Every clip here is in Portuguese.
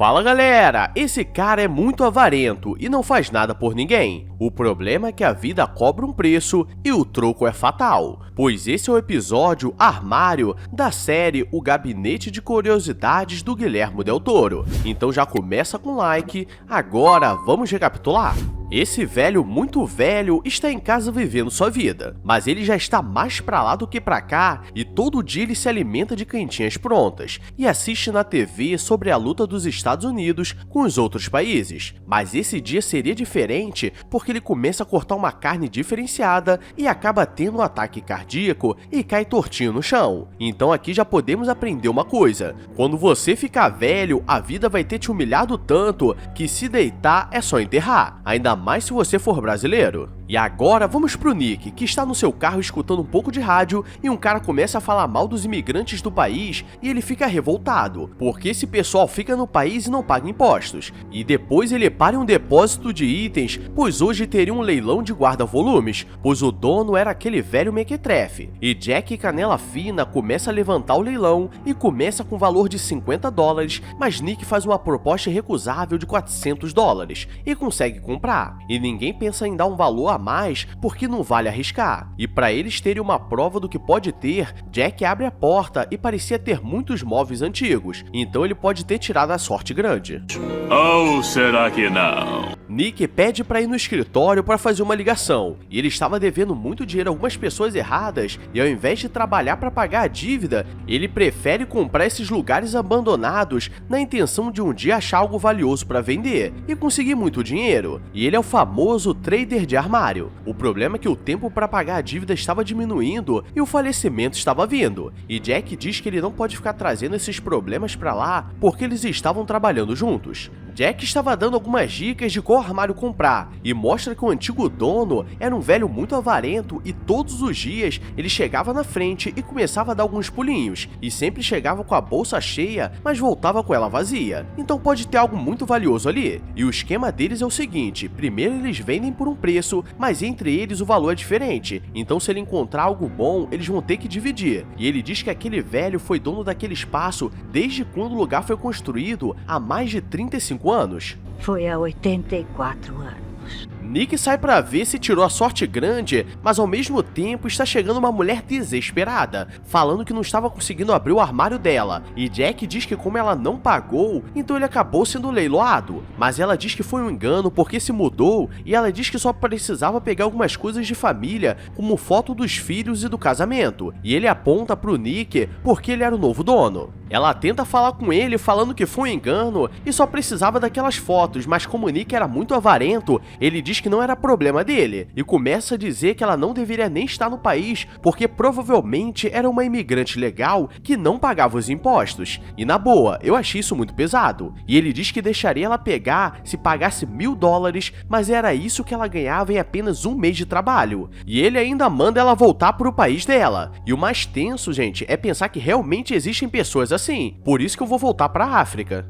Fala galera, esse cara é muito avarento e não faz nada por ninguém. O problema é que a vida cobra um preço e o troco é fatal, pois esse é o episódio Armário da série O Gabinete de Curiosidades do Guilherme Del Toro. Então já começa com like, agora vamos recapitular. Esse velho muito velho está em casa vivendo sua vida, mas ele já está mais pra lá do que pra cá e todo dia ele se alimenta de quentinhas prontas e assiste na TV sobre a luta dos Estados Unidos com os outros países. Mas esse dia seria diferente porque ele começa a cortar uma carne diferenciada e acaba tendo um ataque cardíaco e cai tortinho no chão. Então aqui já podemos aprender uma coisa: quando você ficar velho, a vida vai ter te humilhado tanto que se deitar é só enterrar, ainda mais se você for brasileiro. E agora vamos pro Nick, que está no seu carro escutando um pouco de rádio e um cara começa a falar mal dos imigrantes do país e ele fica revoltado, porque esse pessoal fica no país e não paga impostos. E depois ele para em um depósito de itens, pois hoje teria um leilão de guarda-volumes, pois o dono era aquele velho mequetrefe. E Jack Canela Fina começa a levantar o leilão e começa com valor de $50, mas Nick faz uma proposta irrecusável de $400 e consegue comprar. E ninguém pensa em dar um valor a mais porque não vale arriscar. E para eles terem uma prova do que pode ter, Jack abre a porta e parecia ter muitos móveis antigos, então ele pode ter tirado a sorte grande. Ou será que não? Nick pede para ir no escritório para fazer uma ligação, e ele estava devendo muito dinheiro a algumas pessoas erradas, e ao invés de trabalhar para pagar a dívida, ele prefere comprar esses lugares abandonados na intenção de um dia achar algo valioso para vender e conseguir muito dinheiro. E ele é o famoso trader de armário. O problema é que o tempo para pagar a dívida estava diminuindo e o falecimento estava vindo, e Jack diz que ele não pode ficar trazendo esses problemas para lá porque eles estavam trabalhando juntos. Jack estava dando algumas dicas de qual armário comprar e mostra que o antigo dono era um velho muito avarento e todos os dias ele chegava na frente e começava a dar alguns pulinhos e sempre chegava com a bolsa cheia, mas voltava com ela vazia. Então pode ter algo muito valioso ali. E o esquema deles é o seguinte: primeiro eles vendem por um preço, mas entre eles o valor é diferente. Então se ele encontrar algo bom, eles vão ter que dividir. E ele diz que aquele velho foi dono daquele espaço desde quando o lugar foi construído há mais de 35 anos. Foi há 84 anos. Nick sai pra ver se tirou a sorte grande, mas ao mesmo tempo está chegando uma mulher desesperada, falando que não estava conseguindo abrir o armário dela, e Jack diz que como ela não pagou, então ele acabou sendo leiloado, mas ela diz que foi um engano porque se mudou, e ela diz que só precisava pegar algumas coisas de família, como foto dos filhos e do casamento, e ele aponta pro Nick porque ele era o novo dono. Ela tenta falar com ele falando que foi um engano e só precisava daquelas fotos, mas como o Nick era muito avarento, ele diz que não era problema dele, e começa a dizer que ela não deveria nem estar no país, porque provavelmente era uma imigrante legal que não pagava os impostos. E na boa, eu achei isso muito pesado. E ele diz que deixaria ela pegar se pagasse $1000, mas era isso que ela ganhava em apenas um mês de trabalho. E ele ainda manda ela voltar pro país dela. E o mais tenso, gente, é pensar que realmente existem pessoas assim. Por isso que eu vou voltar pra África.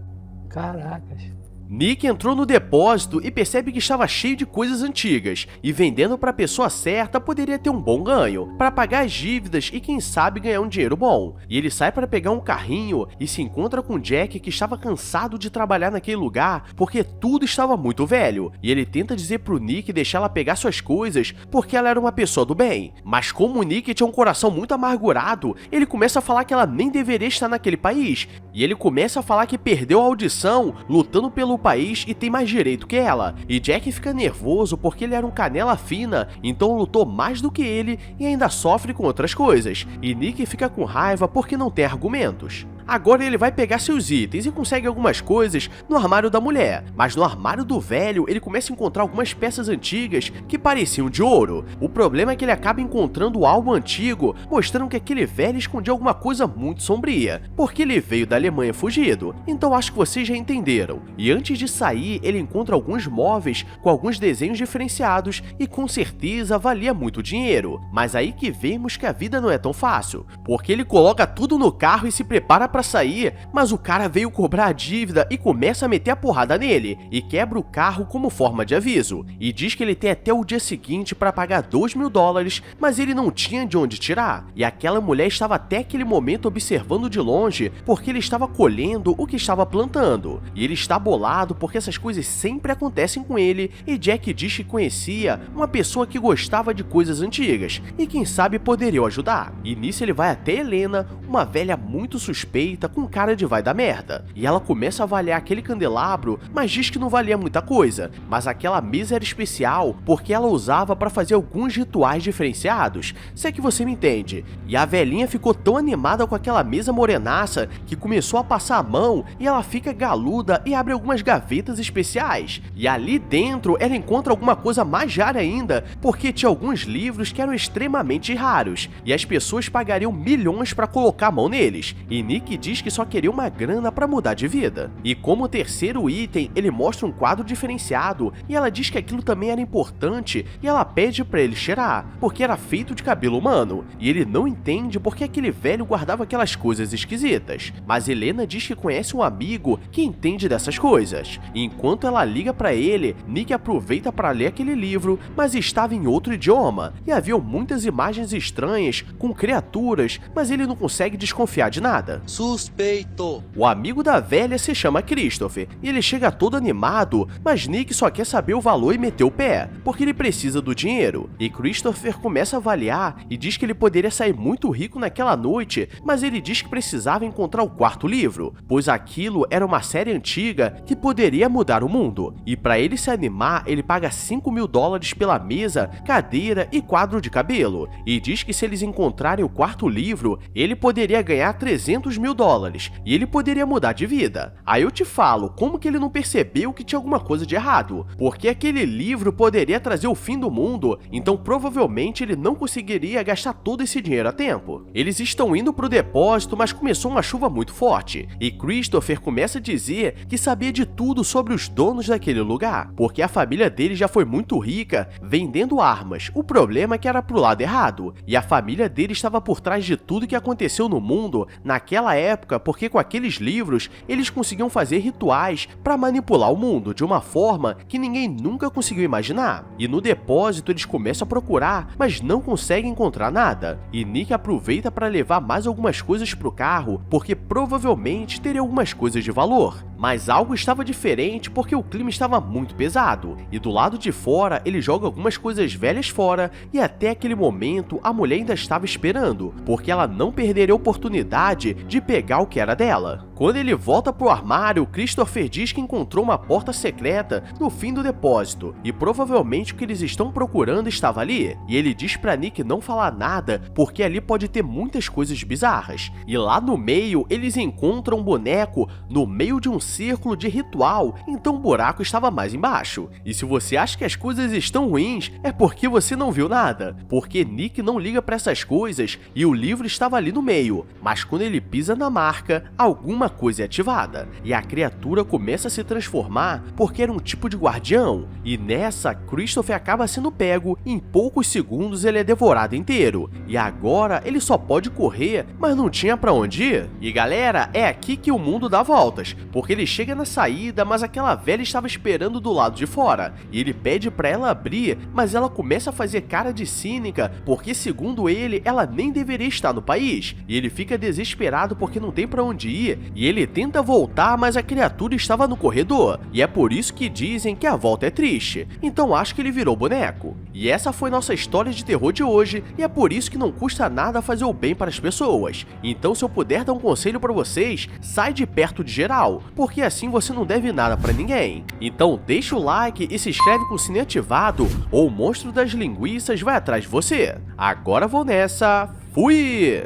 Caracas. Nick entrou no depósito e percebe que estava cheio de coisas antigas, e vendendo para a pessoa certa poderia ter um bom ganho, para pagar as dívidas e quem sabe ganhar um dinheiro bom. E ele sai para pegar um carrinho e se encontra com Jack, que estava cansado de trabalhar naquele lugar porque tudo estava muito velho, e ele tenta dizer pro Nick deixar ela pegar suas coisas porque ela era uma pessoa do bem. Mas como o Nick tinha um coração muito amargurado, ele começa a falar que ela nem deveria estar naquele país, e ele começa a falar que perdeu a audição lutando pelo país e tem mais direito que ela. E Jack fica nervoso porque ele era um canela fina, então lutou mais do que ele e ainda sofre com outras coisas. E Nick fica com raiva porque não tem argumentos. Agora ele vai pegar seus itens e consegue algumas coisas no armário da mulher, mas no armário do velho ele começa a encontrar algumas peças antigas que pareciam de ouro. O problema é que ele acaba encontrando algo antigo, mostrando que aquele velho escondia alguma coisa muito sombria, porque ele veio da Alemanha fugido. Então acho que vocês já entenderam. E antes de sair, ele encontra alguns móveis com alguns desenhos diferenciados e com certeza valia muito dinheiro. Mas aí que vemos que a vida não é tão fácil, porque ele coloca tudo no carro e se prepara pra sair, mas o cara veio cobrar a dívida e começa a meter a porrada nele, e quebra o carro como forma de aviso, e diz que ele tem até o dia seguinte pra pagar $2.000, mas ele não tinha de onde tirar, e aquela mulher estava até aquele momento observando de longe, porque ele estava colhendo o que estava plantando, e ele está bolado porque essas coisas sempre acontecem com ele, e Jack diz que conhecia uma pessoa que gostava de coisas antigas, e quem sabe poderia o ajudar. E nisso ele vai até Helena, uma velha muito suspeita com cara de vai dar merda, e ela começa a avaliar aquele candelabro, mas diz que não valia muita coisa, mas aquela mesa era especial porque ela usava para fazer alguns rituais diferenciados, se é que você me entende. E a velhinha ficou tão animada com aquela mesa morenaça que começou a passar a mão e ela fica galuda e abre algumas gavetas especiais, e ali dentro ela encontra alguma coisa mais rara ainda, porque tinha alguns livros que eram extremamente raros, e as pessoas pagariam milhões para colocar a mão neles, e Nick diz que só queria uma grana para mudar de vida. E como terceiro item, ele mostra um quadro diferenciado, e ela diz que aquilo também era importante, e ela pede para ele cheirar, porque era feito de cabelo humano, e ele não entende porque aquele velho guardava aquelas coisas esquisitas, mas Helena diz que conhece um amigo que entende dessas coisas. E enquanto ela liga para ele, Nick aproveita para ler aquele livro, mas estava em outro idioma, e havia muitas imagens estranhas com criaturas, mas ele não consegue desconfiar de nada. Suspeito. O amigo da velha se chama Christopher, e ele chega todo animado, mas Nick só quer saber o valor e meter o pé, porque ele precisa do dinheiro. E Christopher começa a avaliar e diz que ele poderia sair muito rico naquela noite, mas ele diz que precisava encontrar o quarto livro, pois aquilo era uma série antiga que poderia mudar o mundo. E para ele se animar, ele paga $5.000 pela mesa, cadeira e quadro de cabelo, e diz que se eles encontrarem o quarto livro, ele poderia ganhar $300.000, e ele poderia mudar de vida. Aí eu te falo, como que ele não percebeu que tinha alguma coisa de errado? Porque aquele livro poderia trazer o fim do mundo, então provavelmente ele não conseguiria gastar todo esse dinheiro a tempo. Eles estão indo pro depósito, mas começou uma chuva muito forte, e Christopher começa a dizer que sabia de tudo sobre os donos daquele lugar, porque a família dele já foi muito rica vendendo armas. O problema é que era pro lado errado, e a família dele estava por trás de tudo que aconteceu no mundo naquela época, porque com aqueles livros eles conseguiam fazer rituais para manipular o mundo de uma forma que ninguém nunca conseguiu imaginar. E no depósito eles começam a procurar, mas não conseguem encontrar nada, e Nick aproveita para levar mais algumas coisas pro carro, porque provavelmente teria algumas coisas de valor. Mas algo estava diferente porque o clima estava muito pesado, e do lado de fora ele joga algumas coisas velhas fora, e até aquele momento a mulher ainda estava esperando, porque ela não perderia a oportunidade de pegar o que era dela. Quando ele volta pro armário, Christopher diz que encontrou uma porta secreta no fim do depósito, e provavelmente o que eles estão procurando estava ali, e ele diz pra Nick não falar nada, porque ali pode ter muitas coisas bizarras. E lá no meio, eles encontram um boneco no meio de um círculo de ritual, então o buraco estava mais embaixo. E se você acha que as coisas estão ruins, é porque você não viu nada, porque Nick não liga pra essas coisas e o livro estava ali no meio, mas quando ele pisa na marca, alguma coisa é ativada, e a criatura começa a se transformar porque era um tipo de guardião, e nessa, Christopher acaba sendo pego, e em poucos segundos ele é devorado inteiro, e agora ele só pode correr, mas não tinha pra onde ir. E galera, é aqui que o mundo dá voltas, porque ele chega na saída, mas aquela velha estava esperando do lado de fora, e ele pede pra ela abrir, mas ela começa a fazer cara de cínica, porque segundo ele, ela nem deveria estar no país, e ele fica desesperado porque não tem pra onde ir, e ele tenta voltar, mas a criatura estava no corredor, e é por isso que dizem que a volta é triste, então acho que ele virou boneco. E essa foi nossa história de terror de hoje, e é por isso que não custa nada fazer o bem para as pessoas. Então se eu puder dar um conselho pra vocês, sai de perto de geral, porque assim você não deve nada pra ninguém. Então deixa o like e se inscreve com o sininho ativado, ou o monstro das linguiças vai atrás de você. Agora vou nessa, fui!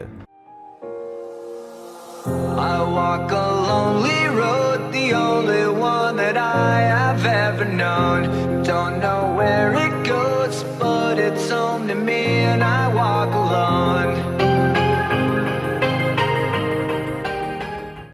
I walk a lonely road, the only one that I have ever known. Don't know where it goes, but it's home to me and I walk alone.